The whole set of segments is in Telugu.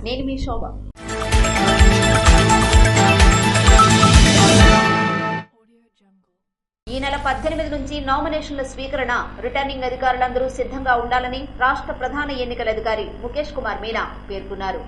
నేను మీ శోభ. ఈ నెల 18 నుంచి నామినేషన్ల స్వీకరణ రిటర్నింగ్ అధికారులందరూ సిద్ధంగా ఉండాలని రాష్ట్ర ప్రధాన ఎన్నికల అధికారి ముఖేష్ కుమార్ మీనా పేర్కొన్నారు.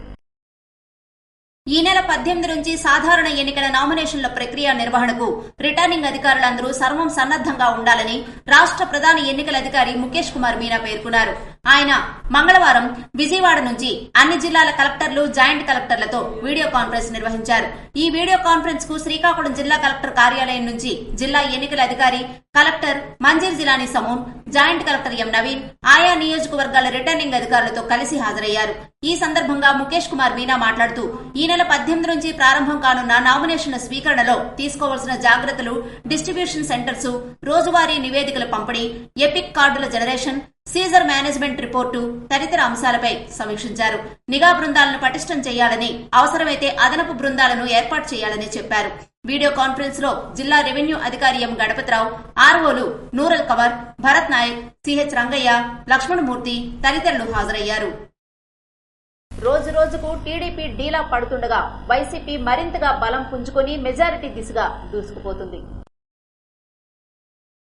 ఈ నెల 18 నుంచి సాధారణ ఎన్నికల నామినేషన్ల ప్రక్రియ నిర్వహణకు రిటర్నింగ్ అధికారులందరూ సర్వం సన్నద్దంగా ఉండాలని రాష్ట్ర ప్రధాన ఎన్నికల అధికారి ముఖేష్ కుమార్ మీనా పేర్కొన్నారు. ఆయన మంగళవారం విజయవాడ నుంచి అన్ని జిల్లాల కలెక్టర్లు, జాయింట్ కలెక్టర్లతో వీడియో కాన్ఫరెన్స్ నిర్వహించారు. ఈ వీడియో కాన్ఫరెన్స్ కు శ్రీకాకుళం జిల్లా కలెక్టర్ కార్యాలయం నుంచి జిల్లా ఎన్నికల అధికారి, collector Manjeera Jilani Samoon, joint collector M Naveen ఆయా నియోజకవర్గాల రిటర్నింగ్ అధికారులతో కలిసి హాజరయ్యారు. ఈ సందర్భంగా ముఖేష్ కుమార్ మీనా మాట్లాడుతూ ఈ నెల 18 నుంచి ప్రారంభం కానున్న నామినేషన్ల స్వీకరణలో తీసుకోవాల్సిన జాగ్రత్తలు, డిస్ట్రిబ్యూషన్ సెంటర్స్, రోజువారీ నివేదికల పంపిణీ, ఎపిక్ కార్డుల జనరేషన్, సీజర్ మేనేజ్మెంట్ రిపోర్టు తదితర అంశాలపై సమీక్షించారు. నిఘా బృందాలను పటిష్టం చేయాలని, అవసరమైతే అదనపు బృందాలను ఏర్పాటు చేయాలని చెప్పారు. వీడియో కాన్ఫరెన్స్ లో జిల్లా రెవెన్యూ అధికారి ఎం గణపతిరావు, ఆర్ఓలు నూరల్ కవర్, భరత్ నాయక్, సిహెచ్ రంగయ్య, లక్ష్మణమూర్తి తదితరులు హాజరయ్యారు. రోజు రోజుకు టీడీపీ డీలా పడుతుండగా వైసీపీ మరింతగా బలం పుంజుకుని మెజారిటీ దిశగా దూసుకుపోతుంది.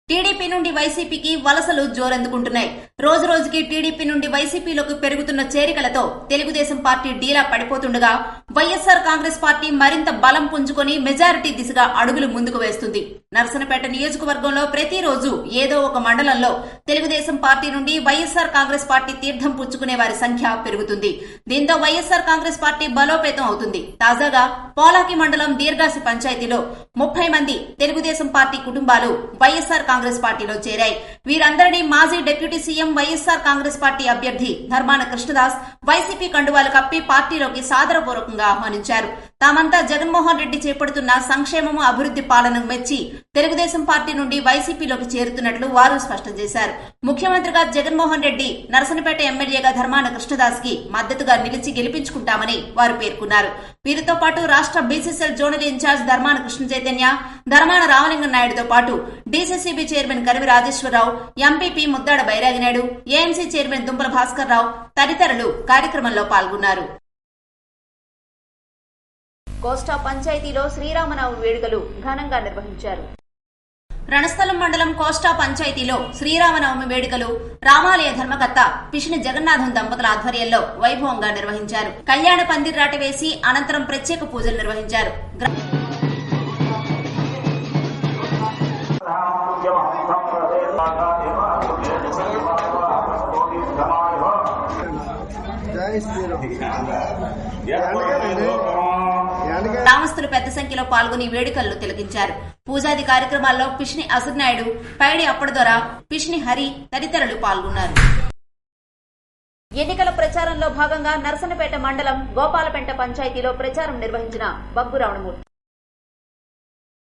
టీడీపీ నుండి వైసీపీకి వలసలు జోరందుకుంటున్నాయి. రోజు రోజుకి టీడీపీ నుండి వైసీపీలోకి పెరుగుతున్న చేరికలతో తెలుగుదేశం పార్టీ డీలా పడిపోతుండగా వైఎస్సార్ కాంగ్రెస్ పార్టీ మరింత బలం పుంజుకొని మెజారిటీ దిశగా అడుగులు ముందుకు వేస్తుంది. నర్సనపేట నియోజకవర్గంలో ప్రతిరోజు ఏదో ఒక మండలంలో తెలుగుదేశం పార్టీ నుండి వైఎస్సార్ కాంగ్రెస్ పార్టీ తీర్థం పుచ్చుకునే వారి సంఖ్య పెరుగుతుంది. దీంతో వైఎస్సార్ కాంగ్రెస్ పార్టీ బలోపేతం అవుతుంది. తాజాగా పోలాకి మండలం దీర్ఘాసి పంచాయతీలో 30 మంది తెలుగుదేశం పార్టీ కుటుంబాలు వైఎస్సార్ కాంగ్రెస్ పార్టీలో చేరాయి. వీరందరినీ మాజీ deputy CM YSR Congress party అభ్యర్థి ధర్మాన కృష్ణదాస్ వైసీపీ కండువాలు కప్పి పార్టీలోకి సాదరపూర్వకంగా ఆహ్వానించారు. తామంతా జగన్మోహన్ రెడ్డి చేపడుతున్న సంక్షేమము, అభివృద్ది పాలనను మెచ్చి తెలుగుదేశం పార్టీ నుండి వైసీపీలోకి చేరుతున్నట్లు వారు స్పష్టం చేశారు. ముఖ్యమంత్రిగా జగన్మోహన్ రెడ్డి, నరసనపేట ఎమ్మెల్యేగా ధర్మాన కృష్ణదాస్ కి మద్దతుగా నిలిచి గెలిపించుకుంటామని వారు పేర్కొన్నారు. వీరితో పాటు రాష్ట్ర BCCL zonal incharge Dharmana Krishna Chaitanya, Dharmana Ramalingam నాయుడుతో పాటు DCCB chairman Karivi Rajeswararao, MPP Muddada Bairaginaidu, AMC chairman Dumpala Bhaskar రావు తదితరులు కార్యక్రమంలో పాల్గొన్నారు. కోస్టా పంచాయతీలో శ్రీరామనవమి వేడుకలు ఘనంగా నిర్వహించారు. రణస్థలం మండలం కోస్టా పంచాయతీలో శ్రీరామనవమి వేడుకలు రామాలయ ధర్మకర్త పిషిని జగన్నాథం దంపతుల ఆధ్వర్యంలో వైభవంగా నిర్వహించారు. కళ్యాణ పందిర్రాట వేసి అనంతరం ప్రత్యేక పూజలు నిర్వహించారు. గ్రామస్తులు పెద్ద సంఖ్యలో పాల్గొని వేడుకల్లో తిలకించారు. పూజాది కార్యక్రమాల్లో పిషిని అసుర్నాయుడు, పైడి అప్పడదొర, పిషిని హరి తదితరులు పాల్గొన్నారు. ఎన్నికల ప్రచారంలో భాగంగా నరసనపేట మండలం గోపాలపెంట పంచాయతీలో ప్రచారం నిర్వహించిన బగ్గు రావణమూర్తి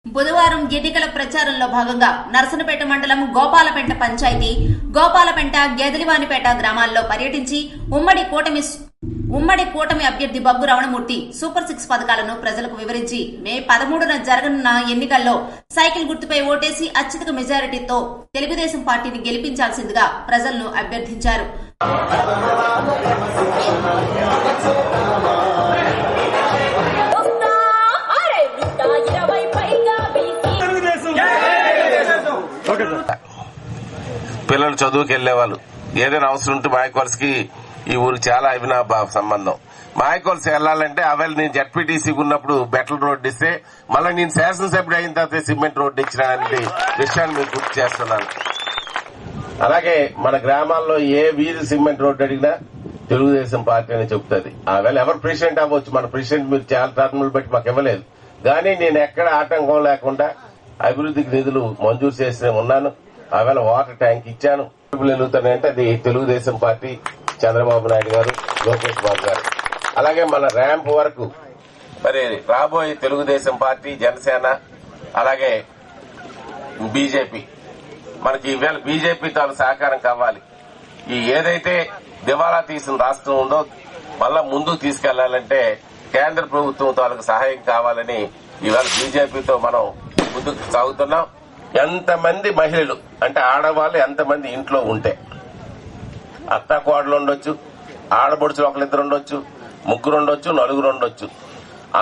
బుధవారం ఎన్నికల ప్రచారంలో భాగంగా నరసనపేట మండలం గోపాలపెంట పంచాయతీ, గోపాలపెంట, గేదలివానిపేట గ్రామాల్లో పర్యటించి ఉమ్మడి కూటమి అభ్యర్థి బగ్గు రమణమూర్తి సూపర్ 6 పథకాలను ప్రజలకు వివరించి మే 13న జరగనున్న ఎన్నికల్లో సైకిల్ గుర్తుపై ఓటేసి అత్యధిక మెజారిటీతో తెలుగుదేశం పార్టీని గెలిపించాల్సిందిగా ప్రజలను అభ్యర్థించారు. పిల్లలు చదువుకు వెళ్లేవాళ్ళు ఏదైనా అవసరం ఉంటే మాయకోల్స్కి ఈ ఊరికి చాలా అవినాభావ సంబంధం. మాయకోల్స్ వెళ్లాలంటే అవల్ నేను జడ్పీటీసీ ఉన్నప్పుడు బెటల్ రోడ్డు ఇస్తే మళ్ళీ నేను శాసనసభ్యుడు అయిన తర్వాత సిమెంట్ రోడ్డు ఇచ్చిన విషయాన్ని మీకు గుర్తు చేస్తున్నాను. అలాగే మన గ్రామాల్లో ఏ వీధి సిమెంట్ రోడ్డు అడిగినా తెలుగుదేశం పార్టీ అని చెబుతుంది. ఆవేళ ఎవరు ప్రెసిడెంట్ అవ్వచ్చు, మన ప్రెసిడెంట్ మీరు చాలా టర్ములు బట్టి మాకు ఇవ్వలేదు. కానీ నేను ఎక్కడ ఆటంకం లేకుండా అభివృద్ధికి నిధులు మంజూరు చేస్తూనే ఉన్నాను. ఆవేళ వాటర్ ట్యాంక్ ఇచ్చాను. వెలుగుతానంటే అది తెలుగుదేశం పార్టీ, చంద్రబాబు నాయుడు గారు, లోకేష్ బాబు గారు. అలాగే మన ర్యాంప్ వరకు మరి రాబోయే తెలుగుదేశం పార్టీ, జనసేన అలాగే బీజేపీ మనకి ఈవేళ బీజేపీ తాను సహకారం కావాలి. ఈ ఏదైతే దివాలా తీసిన రాష్ట్రం ఉందో మళ్ళా ముందుకు తీసుకెళ్లాలంటే కేంద్ర ప్రభుత్వం తాలూకు సహాయం కావాలని ఈవేళ బీజేపీతో మనం ముందుకు సాగుతున్నాం. ఎంతమంది మహిళలు అంటే ఆడవాళ్ళు ఎంతమంది ఇంట్లో ఉంటే అత్త కోడలు ఉండొచ్చు, ఆడబొడుచులు ఒకరిద్దరు ఉండొచ్చు, ముగ్గురు ఉండొచ్చు, నలుగురు ఉండొచ్చు.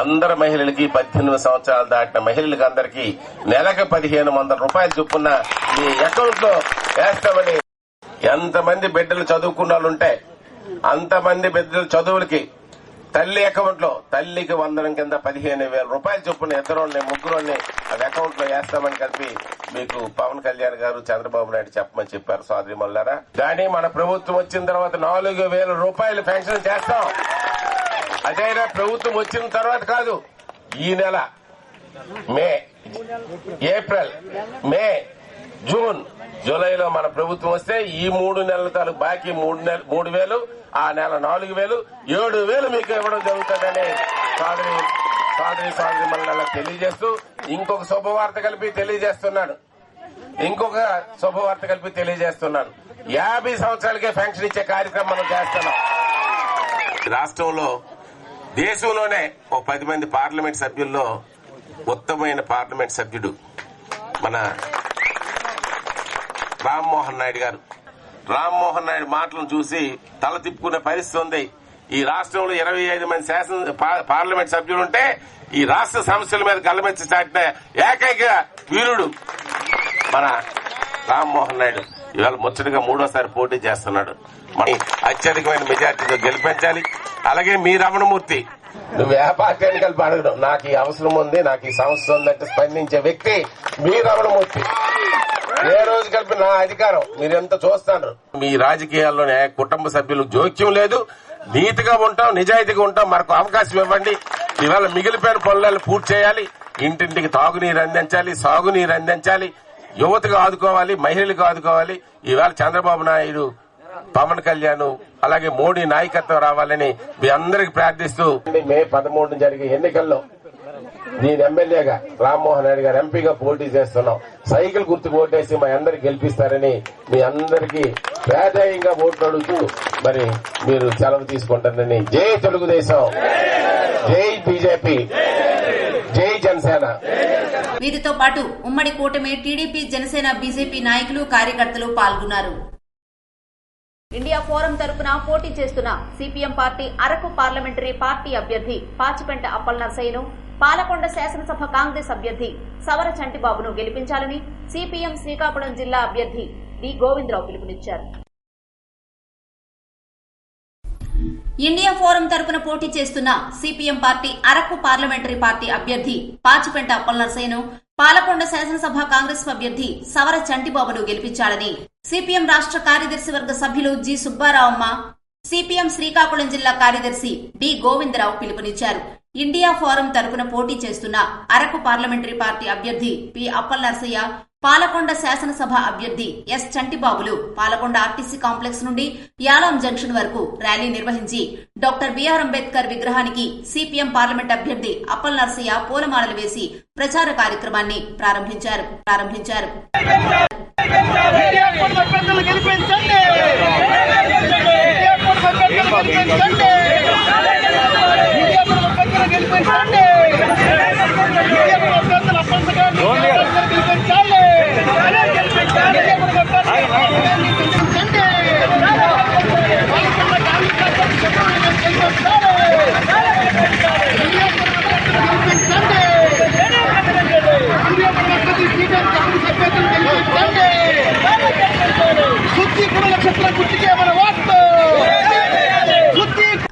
అందరు మహిళలకి 18 సంవత్సరాలు దాటిన మహిళలకి అందరికీ నెలకు 1500 రూపాయలు చొప్పున మీ అకౌంట్ లో వేస్తామని. ఎంతమంది బిడ్డలు చదువుకున్న వాళ్ళు ఉంటే అంతమంది బిడ్డల చదువులకి తల్లి అకౌంట్ లో తల్లికి వందనం కింద 15,000 రూపాయలు చొప్పున ఇద్దరుని ముగ్గురుని అది అకౌంట్ లో వేస్తామని కలిపి మీకు పవన్ కళ్యాణ్ గారు, చంద్రబాబు నాయుడు చెప్పమని చెప్పారు సోదరి మల్లారా. కానీ మన ప్రభుత్వం వచ్చిన తర్వాత 4,000 రూపాయలు పెన్షన్ చేస్తాం. అదైనా ప్రభుత్వం వచ్చిన తర్వాత కాదు, ఈ నెల మే, ఏప్రిల్, మే, జూన్, జూలైలో మన ప్రభుత్వం వస్తే ఈ 3 నెలల తాలూకు బాకీ 3,000, ఆ నెల 4,000, 7,000 మీకు ఇవ్వడం జరుగుతుందని సోదరి మళ్ళీ తెలియజేస్తూ ఇంకొక శుభవార్త కలిపి తెలియజేస్తున్నాను. 50 సంవత్సరాలకే పెన్షన్ ఇచ్చే కార్యక్రమం మనం చేస్తున్నాం. రాష్ట్రంలో దేశంలోనే ఓ 10 మంది పార్లమెంట్ సభ్యుల్లో ఉత్తమమైన పార్లమెంట్ సభ్యుడు మన రామ్మోహన్ నాయుడు గారు. రామ్మోహన్ నాయుడు మాటలను చూసి తల తిప్పుకునే పరిస్థితి ఉంది. ఈ రాష్ట్రంలో 25 మంది పార్లమెంట్ సభ్యులుంటే ఈ రాష్ట్ర సమస్యల మీద గల్లమెచ్చి చాటిన ఏకైక వీరుడు మన రామ్మోహన్ నాయుడు. ఇవాళ ముచ్చటగా 3వసారి పోటీ చేస్తున్నాడు. మన అత్యధికమైన మెజార్టీతో గెలిపించాలి. అలాగే మీ రమణమూర్తి, నువ్వు ఏ పార్టీ అని కలిపి అడగడం, నాకు ఈ అవసరం ఉంది, నాకు ఈ సమస్య ఉందంటే స్పందించే వ్యక్తి మీ రమణమూర్తి. ఏ రోజు కలిపి నా అధికారం మీరెంత చూస్తాను. మీ రాజకీయాల్లోనే కుటుంబ సభ్యులు జోక్యం లేదు. నీతిగా ఉంటాం, నిజాయితీగా ఉంటాం. మనకు అవకాశం ఇవ్వండి. ఇవాళ మిగిలిపోయిన పనులను పూర్తి చేయాలి. ఇంటింటికి తాగునీరు అందించాలి, సాగునీరు అందించాలి, యువతకు ఆదుకోవాలి, మహిళలకు ఆదుకోవాలి. ఇవాళ చంద్రబాబు నాయుడు, పవన్ కళ్యాణ్ అలాగే మోడీ నాయకత్వం రావాలని మీ అందరికి ప్రార్థిస్తూ మే 13 జరిగే ఎన్నికల్లో నేను ఎమ్మెల్యేగా, రామ్మోహన్ నాయుడు గారు ఎంపీగా పోటీ చేస్తున్నాం. సైకిల్ గుర్తుకు ఓటేసి మా అందరికి గెలిపిస్తారని మీ అందరికీ ప్రాధాన్యంగా ఓట్లు అడుగుతూ మరి మీరు సెలవు తీసుకుంటారని. జై తెలుగుదేశం, జై బీజేపీ, జై జనసేన. వీరితో పాటు ఉమ్మడి కూటమి టీడీపీ, జనసేన, బీజేపీ నాయకులు, కార్యకర్తలు పాల్గొన్నారు. ఇండియా ఫోరం తరపున పోటీ చేస్తున్న CPM party Araku parliamentary party అభ్యర్థి పాచిపెంట అప్పలనరసయ్యను, పాలకొండ శాసనసభ కాంగ్రెస్ అభ్యర్థి సవర చంటిబాబును గెలిపించాలని సిపిఎం శ్రీకాకుళం జిల్లా అభ్యర్థి డి గోవిందరావు పిలుపునిచ్చారు. ఇండియా ఫోరం తరపున పోటీ చేస్తున్న CPM party Araku parliamentary party అభ్యర్థి పాచిపెంట అప్పలనరసయ్యను, పాలకొండ శాసనసభ కాంగ్రెస్ అభ్యర్థి సవర చంటిబాబును గెలిపించాలని సిపిఎం రాష్ట్ర కార్యదర్శి వర్గ సభ్యులు జి సుబ్బారావమ్మ, సిపిఎం శ్రీకాకుళం జిల్లా కార్యదర్శి డి గోవిందరావు పిలుపునిచ్చారు. ఇండియా ఫోరం తరపున పోటీ చేస్తున్న అరకు పార్లమెంటరీ పార్టీ అభ్యర్థి పి అప్పలనరసయ్య, పాలకొండ శాసనసభ అభ్యర్థి ఎస్ చంటిబాబులు పాలకొండ ఆర్టీసీ కాంప్లెక్స్ నుండి యాలాం జంక్షన్ వరకు ర్యాలీ నిర్వహించి డాక్టర్ బిఆర్ అంబేద్కర్ విగ్రహానికి సిపిఎం పార్లమెంట్ అభ్యర్థి అప్పలనరసయ్య పూలమాలలు వేసి ప్రచార కార్యక్రమాన్ని ప్రారంభించారు.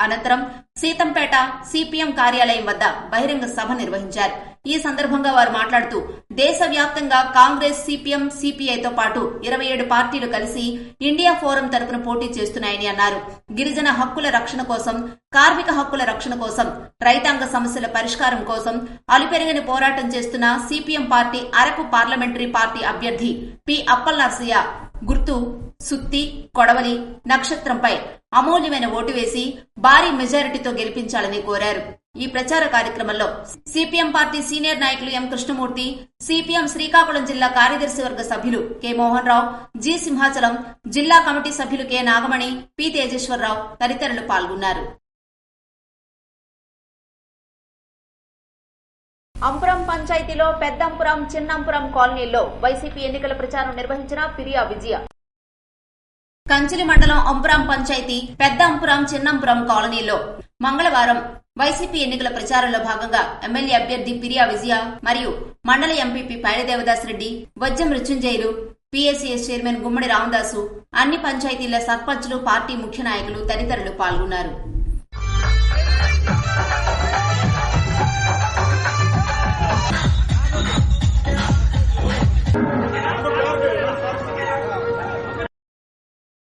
అనంతరం సీతంపేట సిపిఎం కార్యాలయం వద్ద బహిరంగ సభ నిర్వహించారు. ఈ సందర్భంగా వారు మాట్లాడుతూ దేశవ్యాప్తంగా కాంగ్రెస్, సిపిఎం, సిపిఐతో పాటు 27 పార్టీలు కలిసి ఇండియా ఫోరం తరపున పోటీ చేస్తున్నాయని అన్నారు. గిరిజన హక్కుల రక్షణ కోసం, కార్మిక హక్కుల రక్షణ కోసం, రైతాంగ సమస్యల పరిష్కారం కోసం అలుపెరగని పోరాటం చేస్తున్న CPM party Araku parliamentary party అభ్యర్థి పి అప్పలనరసయ్య గుర్తు సుత్తి, కొడవలి, నక్షత్రంపై అమూల్యమైన ఓటు వేసి భారీ మెజారిటీతో గెలిపించాలని కోరారు. ఈ ప్రచార కార్యక్రమంలో సిపిఎం పార్టీ సీనియర్ నాయకులు ఎం కృష్ణమూర్తి, సిపిఎం శ్రీకాకుళం జిల్లా కార్యదర్శి వర్గ సభ్యులు కె మోహన్ రావు, జి సింహాచలం, జిల్లా కమిటీ సభ్యులు కె నాగమణి, పి తేజేశ్వరరావు తదితరులు పాల్గొన్నారు. అంపురం పంచాయతీలో పెద్దంపురం, చిన్నంపురం కాలనీల్లో వైసీపీ ఎన్నికల ప్రచారం నిర్వహించిన పిరియా విజయ కంచిలి మండలం అంపురం పంచాయతీ పెద్ద అంపురం చిన్నంపురం కాలనీలో మంగళవారం వైసీపీ ఎన్నికల ప్రచారంలో భాగంగా ఎమ్మెల్యే అభ్యర్థి పిరియా విజయ మరియు మండల ఎంపీపీ పైడి దేవదాస్ రెడ్డి, వజ్జం మృత్యుంజయులు, పీఎస్సీఎస్ చైర్మన్ గుమ్మడి రామదాసు, అన్ని పంచాయతీల సర్పంచ్లు, పార్టీ ముఖ్య నాయకులు తదితరులు పాల్గొన్నారు.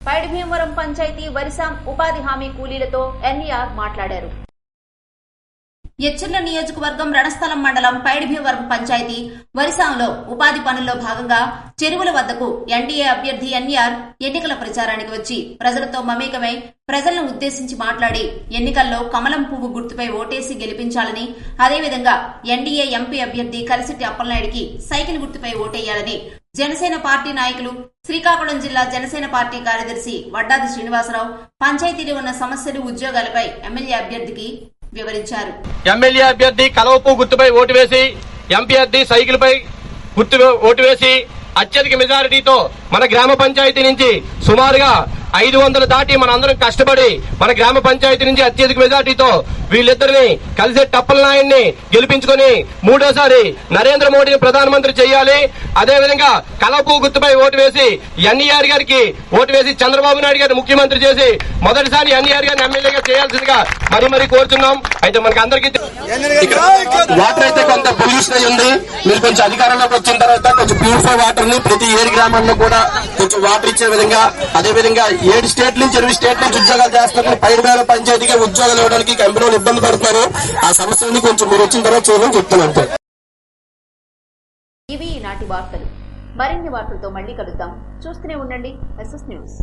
పైడి భీమవరం పంచాయతీ వరిసాం ఉపాధి హామీ కూలీలతో ఎన్ఈఆర్ మాట్లాడారు. ఎచ్చర్ల నియోజకవర్గం రణస్థలం మండలం పైడి భీమవరం పంచాయతీ వరిసాంలో ఉపాధి పనుల్లో భాగంగా చెరువుల వద్దకు ఎన్డీఏ అభ్యర్థి ఎన్ఈఆర్ ఎన్నికల ప్రచారానికి వచ్చి ప్రజలతో మమేకమై ప్రజలను ఉద్దేశించి మాట్లాడి ఎన్నికల్లో కమలం పువ్వు గుర్తుపై ఓటేసి గెలిపించాలని, అదేవిధంగా ఎన్డీఏ ఎంపీ అభ్యర్థి కలిసిట్టి అప్పలనాయుడికి సైకిల్ గుర్తుపై ఓటేయాలని జనసేన పార్టీ నాయకులు, శ్రీకాకుళం జిల్లా జనసేన పార్టీ కార్యదర్శి వడ్డాది శ్రీనివాసరావు పంచాయతీలో ఉన్న సమస్యలు, ఉద్యోగాలపై ఎమ్మెల్యే అభ్యర్థికి వివరించారు. ఎమ్మెల్యే అభ్యర్థి కలవపు గుర్తుపై ఓటు వేసి, ఎంపీ అభ్యర్థి సైకిల్ పై ఓటు వేసి అత్యధిక మెజారిటీతో మన గ్రామ పంచాయతీ నుంచి సుమారుగా 500 దాటి మనందరం కష్టపడి మన గ్రామ పంచాయతీ నుంచి అత్యధిక మెజార్టీతో వీళ్ళిద్దరిని కలిసి టప్పలనాయుడిని గెలిపించుకుని మూడోసారి నరేంద్ర మోడీని ప్రధానమంత్రి చేయాలి. అదేవిధంగా కలపు గుర్తుపై ఓటు వేసి ఎన్ఈఆర్ గారికి ఓటు వేసి చంద్రబాబు నాయుడు గారిని ముఖ్యమంత్రి చేసి మొదటిసారి ఎన్ఈఆర్ గారిని ఎమ్మెల్యేగా చేయాల్సిందిగా మరీ కోరుతున్నాం. అయితే మనకి అందరికీ వాటర్ అయితే కొంత పొల్యూషన్ అయి ఉంది. మీరు కొంచెం అధికారంలోకి వచ్చిన తర్వాత కొంచెం ప్యూరిఫై వాటర్ ని ప్రతి 7 గ్రామాల్లో కూడా కొంచెం వాటర్ ఇచ్చే విధంగా, అదేవిధంగా 7 స్టేట్ నుంచి 8 స్టేట్ నుంచి ఉద్యోగాలు చేస్తున్నారు. పైడి పంచాయతీకి ఉద్యోగాలు ఇవ్వడానికి కంపెనీలు ఇబ్బంది పడుతున్నారు. ఆ సమస్యని కొంచెం మీరు వచ్చిన తర్వాత చేయమని చెప్తున్నాను. ఇవి ఈనాటి వార్తలు. మరిన్ని వార్తలతో మళ్ళీ కలుద్దాం. చూస్తూనే ఉండండి ఎస్ఎస్ న్యూస్.